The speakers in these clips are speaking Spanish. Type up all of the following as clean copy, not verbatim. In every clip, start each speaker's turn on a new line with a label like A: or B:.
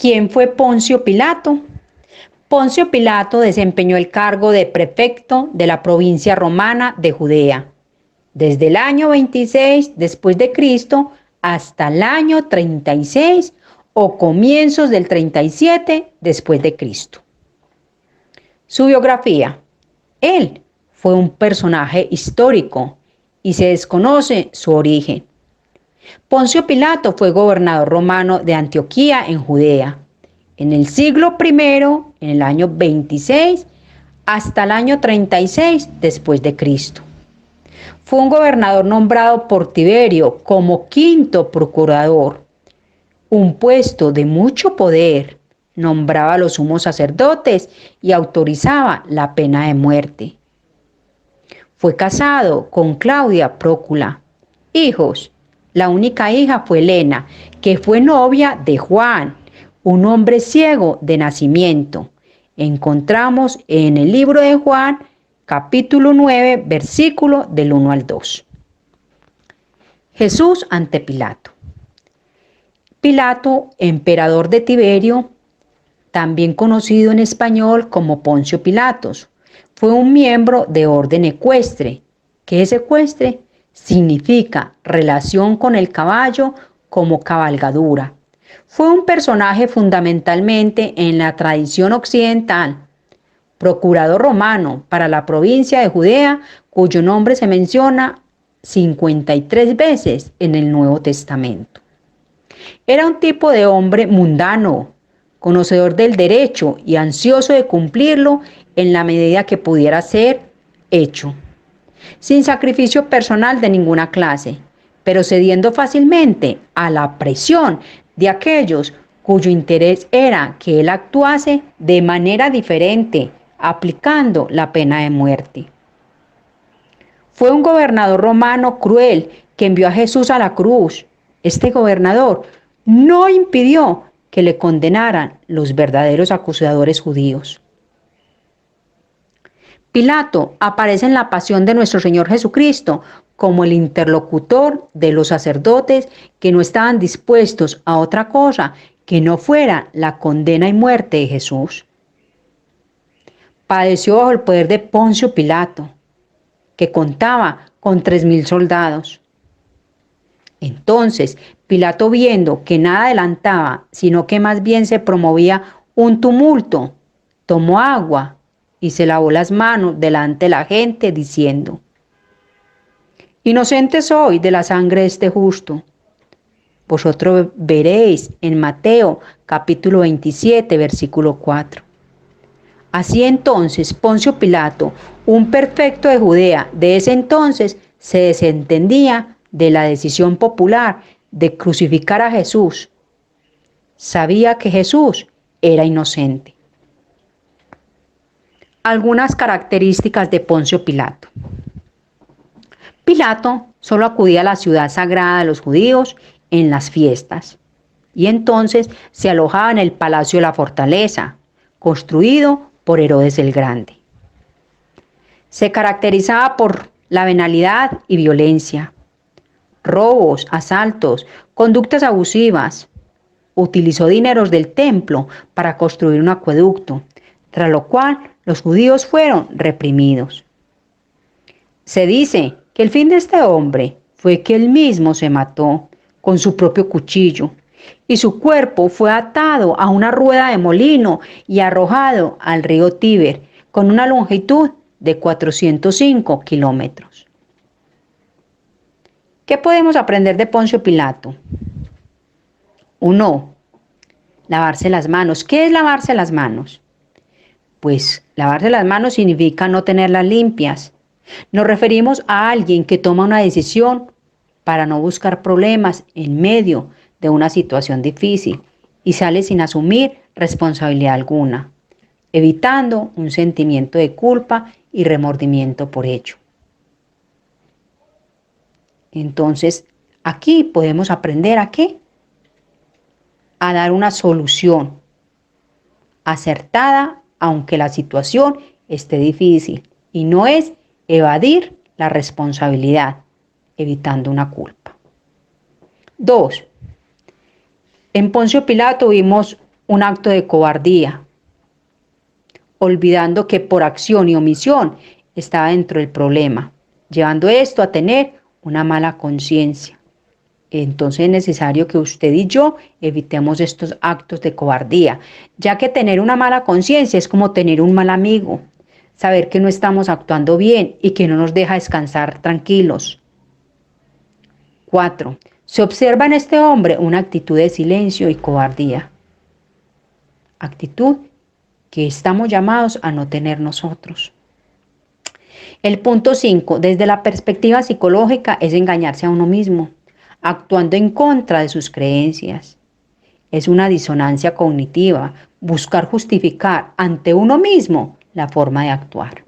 A: ¿Quién fue Poncio Pilato? Poncio Pilato desempeñó el cargo de prefecto de la provincia romana de Judea, desde el año 26 después de Cristo hasta el año 36 o comienzos del 37 después de Cristo. Su biografía. Él fue un personaje histórico y se desconoce su origen. Poncio Pilato fue gobernador romano de Antioquía en Judea, en el siglo I, en el año 26, hasta el año 36 después de Cristo. Fue un gobernador nombrado por Tiberio como quinto procurador, un puesto de mucho poder. Nombraba a los sumos sacerdotes y autorizaba la pena de muerte. Fue casado con Claudia Prócula. Hijos. La única hija fue Helena, que fue novia de Juan, un hombre ciego de nacimiento. Encontramos en el libro de Juan, capítulo 9, versículo del 1 al 2. Jesús ante Pilato. Pilato, emperador de Tiberio, también conocido en español como Poncio Pilatos, fue un miembro de orden ecuestre. ¿Qué es ecuestre? Significa relación con el caballo como cabalgadura. Fue un personaje fundamentalmente en la tradición occidental, procurador romano para la provincia de Judea, cuyo nombre se menciona 53 veces en el Nuevo Testamento. Era un tipo de hombre mundano, conocedor del derecho y ansioso de cumplirlo en la medida que pudiera ser hecho, sin sacrificio personal de ninguna clase, pero cediendo fácilmente a la presión de aquellos cuyo interés era que él actuase de manera diferente, aplicando la pena de muerte. Fue un gobernador romano cruel que envió a Jesús a la cruz. Este gobernador no impidió que le condenaran los verdaderos acusadores judíos. Pilato aparece en la pasión de nuestro Señor Jesucristo como el interlocutor de los sacerdotes que no estaban dispuestos a otra cosa que no fuera la condena y muerte de Jesús. Padeció bajo el poder de Poncio Pilato, que contaba con 3.000 soldados. Entonces, Pilato, viendo que nada adelantaba, sino que más bien se promovía un tumulto, tomó agua y se lavó las manos delante de la gente, diciendo: Inocente soy de la sangre de este justo. Vosotros veréis en Mateo capítulo 27, versículo 4. Así entonces Poncio Pilato, un prefecto de Judea de ese entonces, se desentendía de la decisión popular de crucificar a Jesús. Sabía que Jesús era inocente. Algunas características de Poncio Pilato. Pilato solo acudía a la ciudad sagrada de los judíos en las fiestas, y entonces se alojaba en el palacio de la fortaleza, construido por Herodes el Grande. Se caracterizaba por la venalidad y violencia, robos, asaltos, conductas abusivas. Utilizó dineros del templo para construir un acueducto, tras lo cual los judíos fueron reprimidos. Se dice que el fin de este hombre fue que él mismo se mató con su propio cuchillo y su cuerpo fue atado a una rueda de molino y arrojado al río Tíber con una longitud de 405 kilómetros. ¿Qué podemos aprender de Poncio Pilato? 1. Lavarse las manos. ¿Qué es lavarse las manos? Pues lavarse las manos significa no tenerlas limpias. Nos referimos a alguien que toma una decisión para no buscar problemas en medio de una situación difícil y sale sin asumir responsabilidad alguna, evitando un sentimiento de culpa y remordimiento por ello. Entonces, aquí podemos aprender ¿a qué? A dar una solución acertada, aunque la situación esté difícil, y no es evadir la responsabilidad, evitando una culpa. 2. En Poncio Pilato vimos un acto de cobardía, olvidando que por acción y omisión estaba dentro del problema, llevando esto a tener una mala conciencia. Entonces es necesario que usted y yo evitemos estos actos de cobardía, ya que tener una mala conciencia es como tener un mal amigo, saber que no estamos actuando bien y que no nos deja descansar tranquilos. 4. Se observa en este hombre una actitud de silencio y cobardía. Actitud que estamos llamados a no tener nosotros. El punto 5, desde la perspectiva psicológica, es engañarse a uno mismo, actuando en contra de sus creencias. Es una disonancia cognitiva, buscar justificar ante uno mismo la forma de actuar.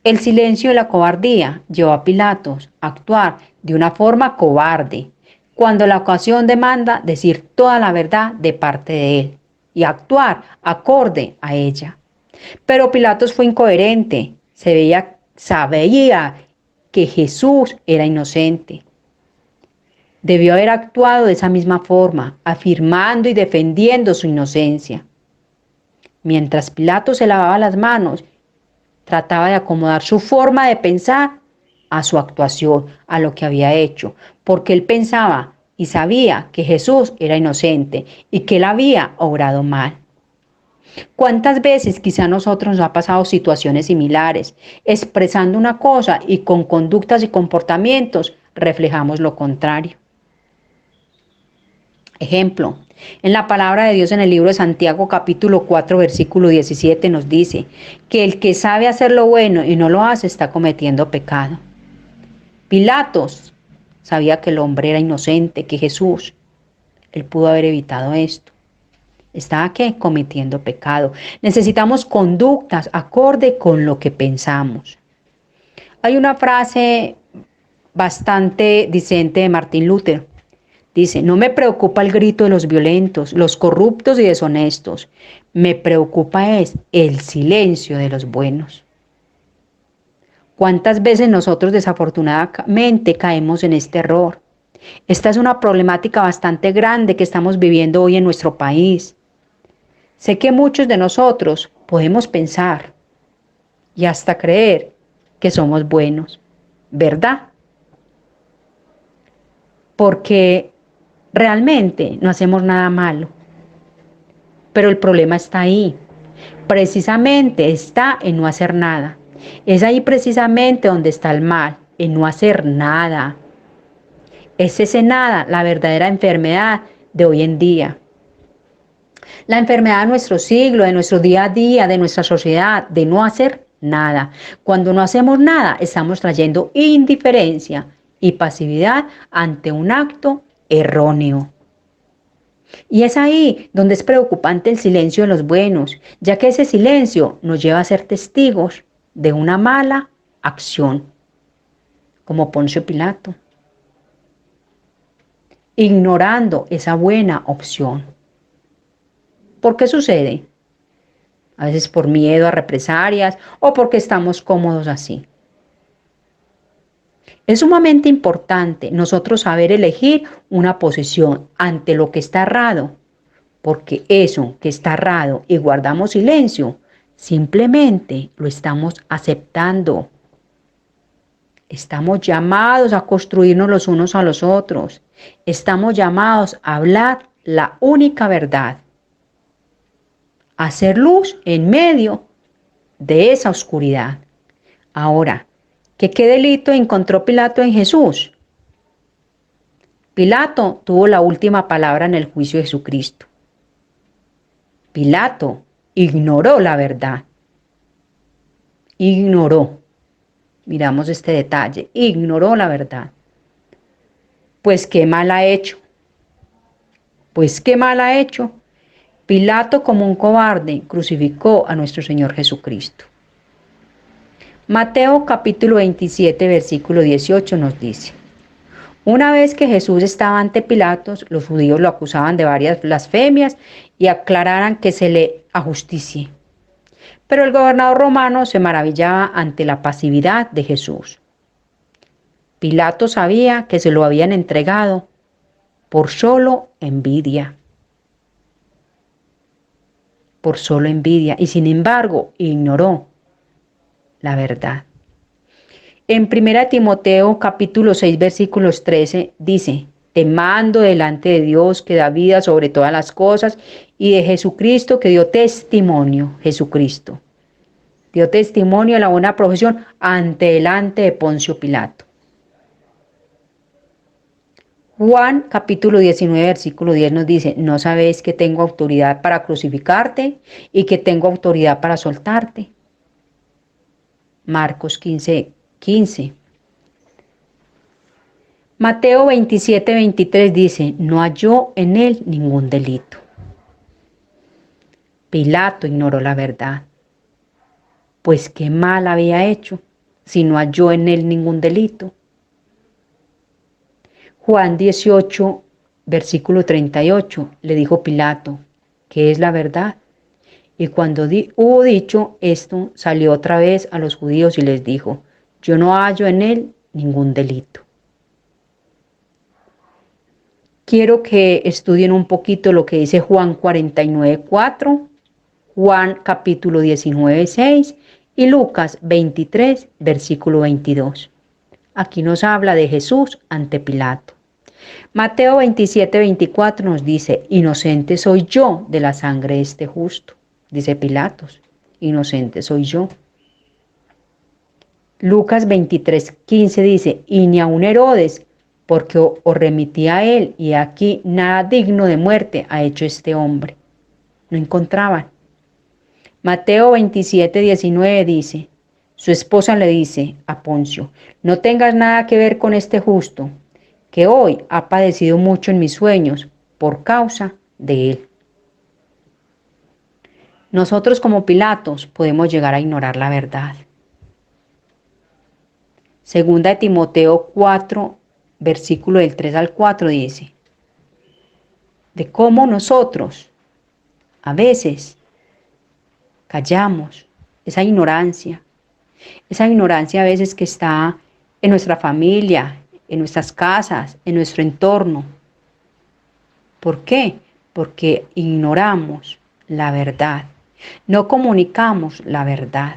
A: El silencio y la cobardía llevó a Pilatos a actuar de una forma cobarde, cuando la ocasión demanda decir toda la verdad de parte de él y actuar acorde a ella. Pero Pilatos fue incoherente, sabía que Jesús era inocente. Debió haber actuado de esa misma forma, afirmando y defendiendo su inocencia. Mientras Pilatos se lavaba las manos, trataba de acomodar su forma de pensar a su actuación, a lo que había hecho, porque él pensaba y sabía que Jesús era inocente y que él había obrado mal. ¿Cuántas veces quizá a nosotros nos ha pasado situaciones similares, expresando una cosa y con conductas y comportamientos reflejamos lo contrario? Ejemplo, en la palabra de Dios en el libro de Santiago capítulo 4 versículo 17 nos dice que el que sabe hacer lo bueno y no lo hace está cometiendo pecado. Pilatos sabía que el hombre era inocente, que Jesús, él pudo haber evitado esto. Estaba ¿qué? Cometiendo pecado. Necesitamos conductas acorde con lo que pensamos. Hay una frase bastante decente de Martín Lutero. Dice, no me preocupa el grito de los violentos, los corruptos y deshonestos. Me preocupa es el silencio de los buenos. ¿Cuántas veces nosotros desafortunadamente caemos en este error? Esta es una problemática bastante grande que estamos viviendo hoy en nuestro país. Sé que muchos de nosotros podemos pensar y hasta creer que somos buenos, ¿verdad? Porque realmente no hacemos nada malo. Pero el problema está ahí. Precisamente está en no hacer nada. Es ahí precisamente donde está el mal, en no hacer nada. Es ese nada la verdadera enfermedad de hoy en día. La enfermedad de nuestro siglo, de nuestro día a día, de nuestra sociedad, de no hacer nada. Cuando no hacemos nada, estamos trayendo indiferencia y pasividad ante un acto erróneo. Y es ahí donde es preocupante el silencio de los buenos, ya que ese silencio nos lleva a ser testigos de una mala acción, como Poncio Pilato, ignorando esa buena opción. ¿Por qué sucede? A veces por miedo a represalias o porque estamos cómodos así. Es sumamente importante nosotros saber elegir una posición ante lo que está errado, porque eso que está errado y guardamos silencio, simplemente lo estamos aceptando. Estamos llamados a construirnos los unos a los otros. Estamos llamados a hablar la única verdad. A hacer luz en medio de esa oscuridad. Ahora, ¿qué delito encontró Pilato en Jesús? Pilato tuvo la última palabra en el juicio de Jesucristo. Pilato ignoró la verdad. Ignoró. Miramos este detalle. Ignoró la verdad. Pues qué mal ha hecho. Pues qué mal ha hecho. Pilato, como un cobarde, crucificó a nuestro Señor Jesucristo. Mateo capítulo 27, versículo 18 nos dice: una vez que Jesús estaba ante Pilatos, los judíos lo acusaban de varias blasfemias y aclararan que se le ajusticie. Pero el gobernador romano se maravillaba ante la pasividad de Jesús. Pilato sabía que se lo habían entregado por solo envidia. por solo envidia y sin embargo ignoró la verdad. En 1 Timoteo capítulo 6 versículos 13 dice: te mando delante de Dios que da vida sobre todas las cosas y de Jesucristo que dio testimonio, Jesucristo dio testimonio de la buena profesión ante delante de Poncio Pilato. Juan capítulo 19 versículo 10 nos dice: ¿no sabéis que tengo autoridad para crucificarte y que tengo autoridad para soltarte? Marcos 15:15. Mateo 27:23 dice: no halló en él ningún delito. Pilato ignoró la verdad, pues qué mal había hecho si no halló en él ningún delito. Juan 18, versículo 38, le dijo Pilato: ¿qué es la verdad? Y cuando hubo dicho esto, salió otra vez a los judíos y les dijo: yo no hallo en él ningún delito. Quiero que estudien un poquito lo que dice Juan 49:4, Juan capítulo 19:6 y Lucas 23, versículo 22. Aquí nos habla de Jesús ante Pilato. Mateo 27:24 nos dice: inocente soy yo de la sangre de este justo. Dice Pilatos: inocente soy yo. Lucas 23:15 dice: y ni aun Herodes, porque os remití a él, y aquí nada digno de muerte ha hecho este hombre. No encontraban. Mateo 27:19 dice: su esposa le dice a Poncio: no tengas nada que ver con este justo, que hoy ha padecido mucho en mis sueños por causa de él. Nosotros como Pilatos podemos llegar a ignorar la verdad. Segunda de Timoteo 4, versículo del 3 al 4 dice: de cómo nosotros a veces callamos esa ignorancia a veces que está en nuestra familia, en nuestras casas, en nuestro entorno. ¿Por qué? Porque ignoramos la verdad, no comunicamos la verdad.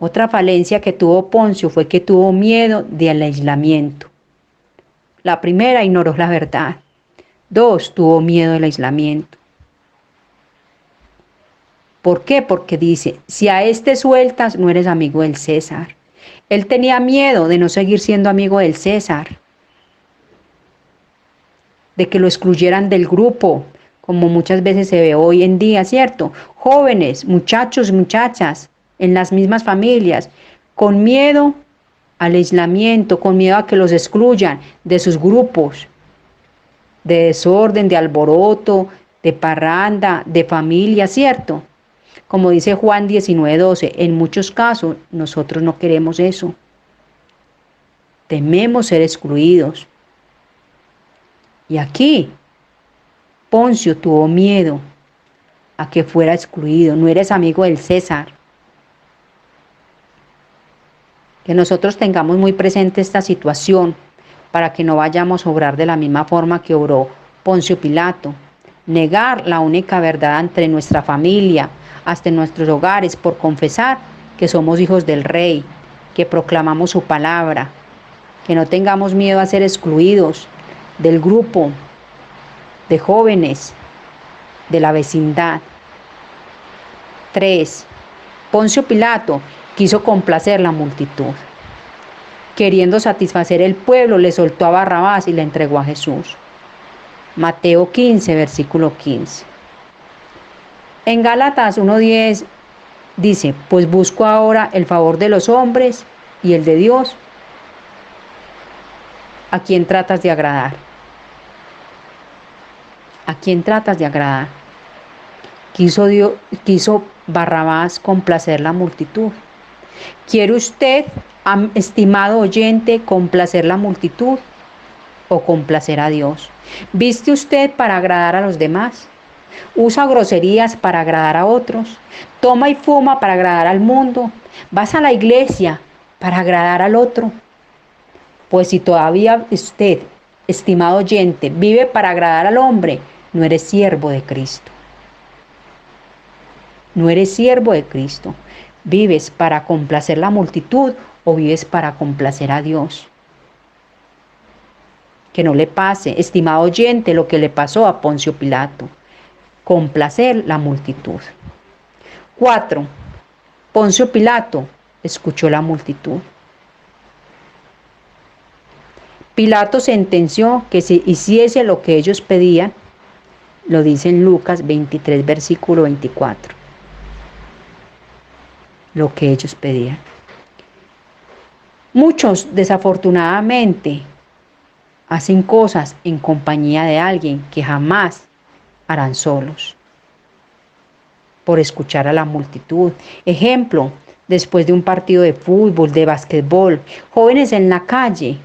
A: Otra falencia que tuvo Poncio fue que tuvo miedo del aislamiento. La primera, ignoró la verdad. 2, tuvo miedo del aislamiento. ¿Por qué? Porque dice: si a este sueltas, no eres amigo del César. Él tenía miedo de no seguir siendo amigo del César, de que lo excluyeran del grupo, como muchas veces se ve hoy en día, ¿cierto? Jóvenes, muchachos, muchachas, en las mismas familias, con miedo al aislamiento, con miedo a que los excluyan de sus grupos, de desorden, de alboroto, de parranda, de familia, ¿cierto? Como dice Juan 19:12, en muchos casos nosotros no queremos eso. Tememos ser excluidos. Y aquí Poncio tuvo miedo a que fuera excluido. No eres amigo del César. Que nosotros tengamos muy presente esta situación para que no vayamos a obrar de la misma forma que obró Poncio Pilato. Negar la única verdad entre nuestra familia, hasta en nuestros hogares, por confesar que somos hijos del Rey, que proclamamos su palabra, que no tengamos miedo a ser excluidos del grupo de jóvenes, de la vecindad. 3. Poncio Pilato quiso complacer la multitud. Queriendo satisfacer el pueblo, le soltó a Barrabás y le entregó a Jesús. Mateo 15, versículo 15. En Gálatas 1:10 dice: pues busco ahora el favor de los hombres y el de Dios. ¿A quién tratas de agradar? ¿A quién tratas de agradar? Quiso Barrabás complacer la multitud. ¿Quiere usted, estimado oyente, complacer la multitud o complacer a Dios? ¿Viste usted para agradar a los demás? ¿Usa groserías para agradar a otros? ¿Toma y fuma para agradar al mundo? ¿Vas a la iglesia para agradar al otro? Pues si todavía usted, estimado oyente, vive para agradar al hombre, no eres siervo de Cristo. No eres siervo de Cristo. ¿Vives para complacer la multitud o vives para complacer a Dios? Que no le pase, estimado oyente, lo que le pasó a Poncio Pilato. Complacer la multitud. 4. Poncio Pilato escuchó la multitud. Pilato sentenció que se hiciese lo que ellos pedían. Lo dice en Lucas 23, versículo 24. Lo que ellos pedían. Muchos, desafortunadamente, hacen cosas en compañía de alguien que jamás harán solos, por escuchar a la multitud. Ejemplo, después de un partido de fútbol, de básquetbol, jóvenes en la calle,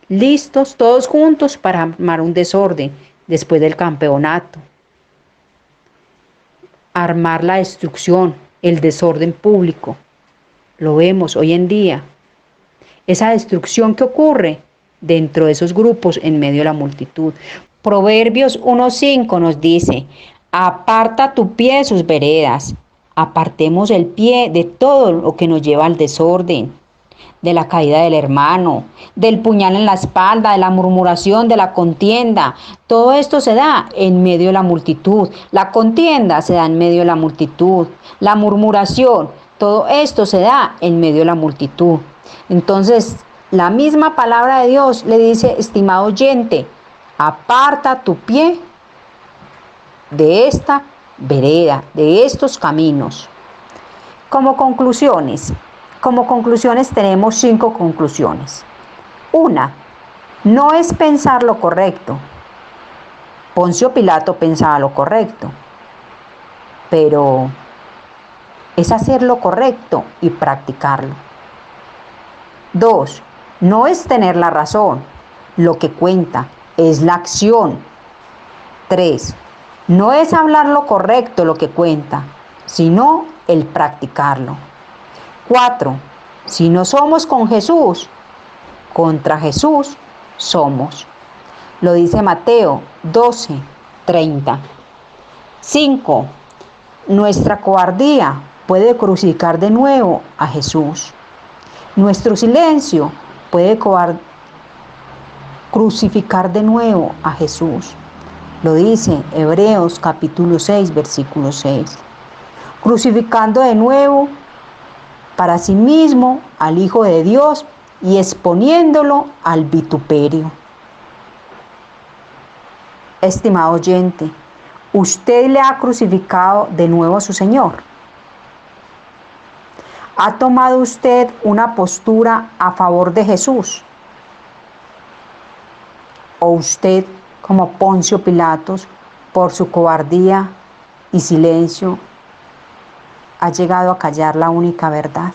A: listos todos juntos para armar un desorden después del campeonato. Armar la destrucción, el desorden público. Lo vemos hoy en día. Esa destrucción que ocurre dentro de esos grupos en medio de la multitud. Proverbios 1:5 nos dice: aparta tu pie de sus veredas. Apartemos el pie de todo lo que nos lleva al desorden, de la caída del hermano, del puñal en la espalda, de la murmuración, de la contienda. Todo esto se da en medio de la multitud. La contienda se da en medio de la multitud. La murmuración, todo esto se da en medio de la multitud. Entonces, la misma palabra de Dios le dice, estimado oyente, aparta tu pie de esta vereda, de estos caminos. Como conclusiones tenemos 5 conclusiones. 1. No es pensar lo correcto. Poncio Pilato pensaba lo correcto, pero es hacer lo correcto y practicarlo. 2. No es tener la razón. Lo que cuenta es la acción. 3. No es hablar lo correcto lo que cuenta, sino el practicarlo. 4. Si no somos con Jesús, contra Jesús somos. Lo dice Mateo 12:30. 5. Nuestra cobardía puede crucificar de nuevo a Jesús. Nuestro silencio puede crucificar de nuevo a Jesús. Lo dice Hebreos capítulo 6, versículo 6. Crucificando de nuevo para sí mismo al Hijo de Dios y exponiéndolo al vituperio. Estimado oyente, ¿usted le ha crucificado de nuevo a su Señor? ¿Ha tomado usted una postura a favor de Jesús? ¿O usted, como Poncio Pilatos, por su cobardía y silencio, ha llegado a callar la única verdad?